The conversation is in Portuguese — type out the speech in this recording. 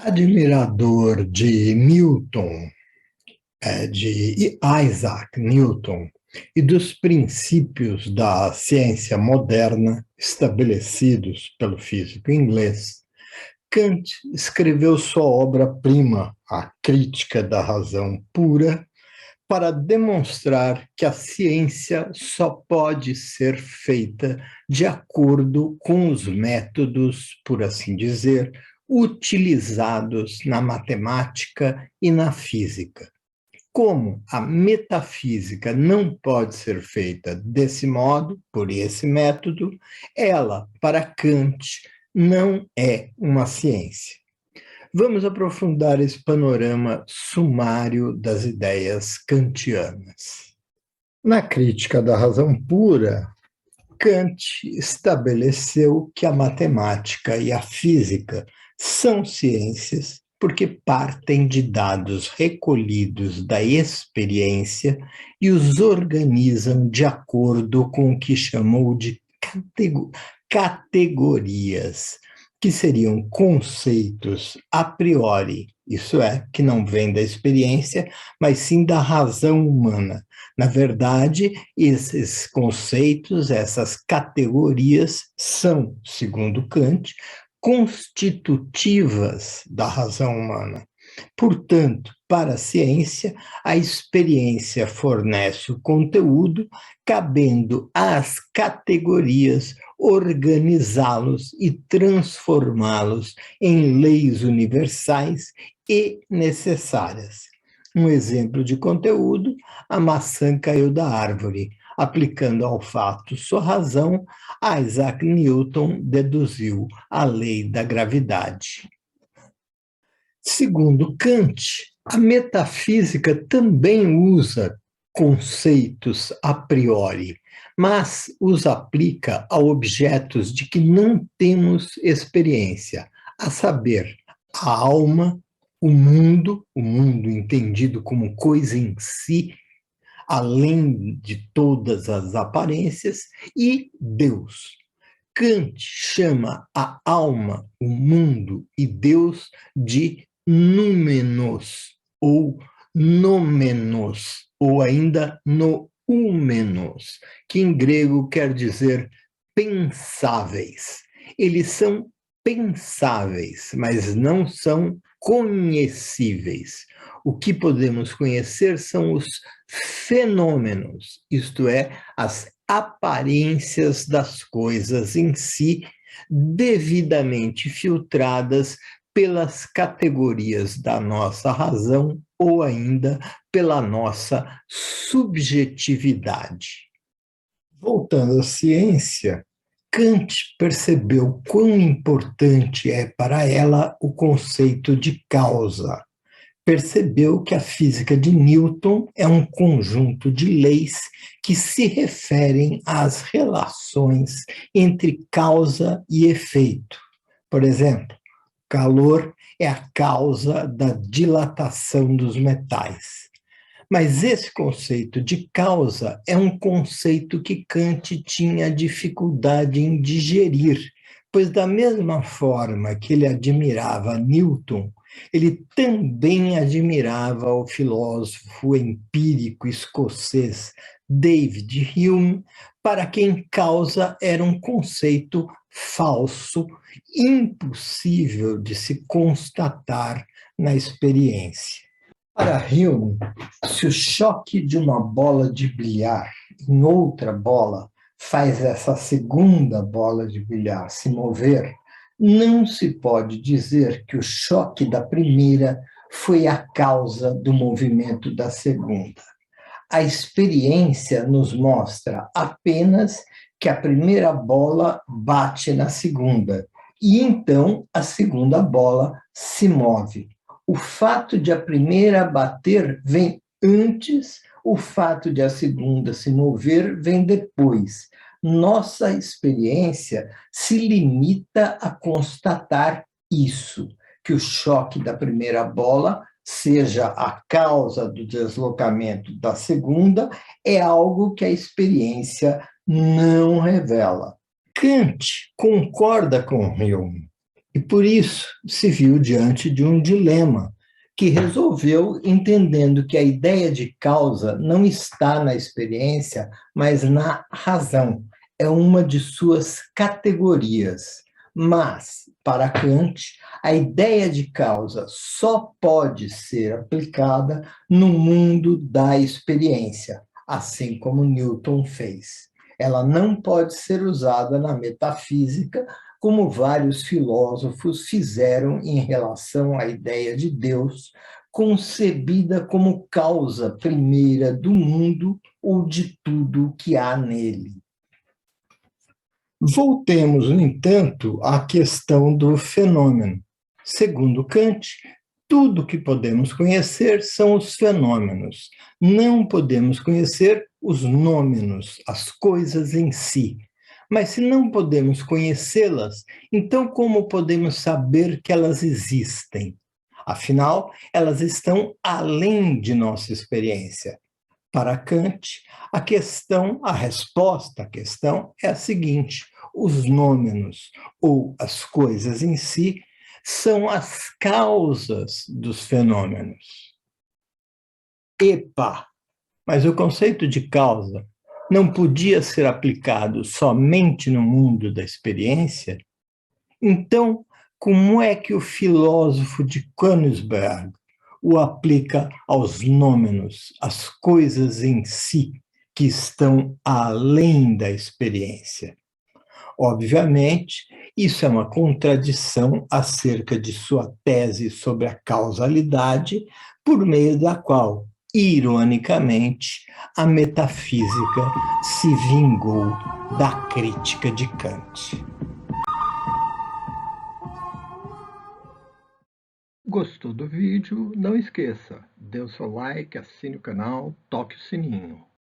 Admirador de Newton, de Isaac Newton e dos princípios da ciência moderna estabelecidos pelo físico inglês, Kant escreveu sua obra-prima, A Crítica da Razão Pura, para demonstrar que a ciência só pode ser feita de acordo com os métodos, por assim dizer, utilizados na matemática e na física. Como a metafísica não pode ser feita desse modo, por esse método, ela, para Kant, não é uma ciência. Vamos aprofundar esse panorama sumário das ideias kantianas. Na Crítica da Razão Pura, Kant estabeleceu que a matemática e a física são ciências porque partem de dados recolhidos da experiência e os organizam de acordo com o que chamou de categorias, que seriam conceitos a priori, isso é, que não vêm da experiência, mas sim da razão humana. Na verdade, esses conceitos, essas categorias são, segundo Kant, constitutivas da razão humana. Portanto, para a ciência, a experiência fornece o conteúdo, cabendo às categorias organizá-los e transformá-los em leis universais e necessárias. Um exemplo de conteúdo: a maçã caiu da árvore. Aplicando ao fato sua razão, Isaac Newton deduziu a lei da gravidade. Segundo Kant, a metafísica também usa conceitos a priori, mas os aplica a objetos de que não temos experiência, a saber, a alma, o mundo entendido como coisa em si, além de todas as aparências, e Deus. Kant chama a alma, o mundo e Deus de númenos, ou nomenos, ou ainda noúmenos, que em grego quer dizer pensáveis. Eles são pensáveis, mas não são conhecíveis. O que podemos conhecer são os fenômenos, isto é, as aparências das coisas em si, devidamente filtradas pelas categorias da nossa razão ou ainda pela nossa subjetividade. Voltando à ciência, Kant percebeu quão importante é para ela o conceito de causa. Percebeu que a física de Newton é um conjunto de leis que se referem às relações entre causa e efeito. Por exemplo, calor é a causa da dilatação dos metais. Mas esse conceito de causa é um conceito que Kant tinha dificuldade em digerir, pois da mesma forma que ele admirava Newton, ele também admirava o filósofo empírico escocês David Hume, para quem causa era um conceito falso, impossível de se constatar na experiência. Para Hume, se o choque de uma bola de bilhar em outra bola faz essa segunda bola de bilhar se mover, não se pode dizer que o choque da primeira foi a causa do movimento da segunda. A experiência nos mostra apenas que a primeira bola bate na segunda, e então a segunda bola se move. O fato de a primeira bater vem antes, o fato de a segunda se mover vem depois. Nossa experiência se limita a constatar isso, que o choque da primeira bola seja a causa do deslocamento da segunda, é algo que a experiência não revela. Kant concorda com Hume, E por isso se viu diante de um dilema que resolveu entendendo que a ideia de causa não está na experiência, mas na razão. É uma de suas categorias. Mas, para Kant, a ideia de causa só pode ser aplicada no mundo da experiência, assim como Newton fez. Ela não pode ser usada na metafísica, como vários filósofos fizeram em relação à ideia de Deus, concebida como causa primeira do mundo ou de tudo que há nele. Voltemos, no entanto, à questão do fenômeno. Segundo Kant, tudo que podemos conhecer são os fenômenos. Não podemos conhecer os nômenos, as coisas em si. Mas se não podemos conhecê-las, então como podemos saber que elas existem? Afinal, elas estão além de nossa experiência. Para Kant, a resposta à questão é a seguinte: os nômenos, ou as coisas em si, são as causas dos fenômenos. Epa! Mas o conceito de causa não podia ser aplicado somente no mundo da experiência? Então, como é que o filósofo de Königsberg o aplica aos nômenos, às coisas em si que estão além da experiência? Obviamente, isso é uma contradição acerca de sua tese sobre a causalidade, por meio da qual, ironicamente, a metafísica se vingou da crítica de Kant. Gostou do vídeo? Não esqueça, dê o seu like, assine o canal, toque o sininho.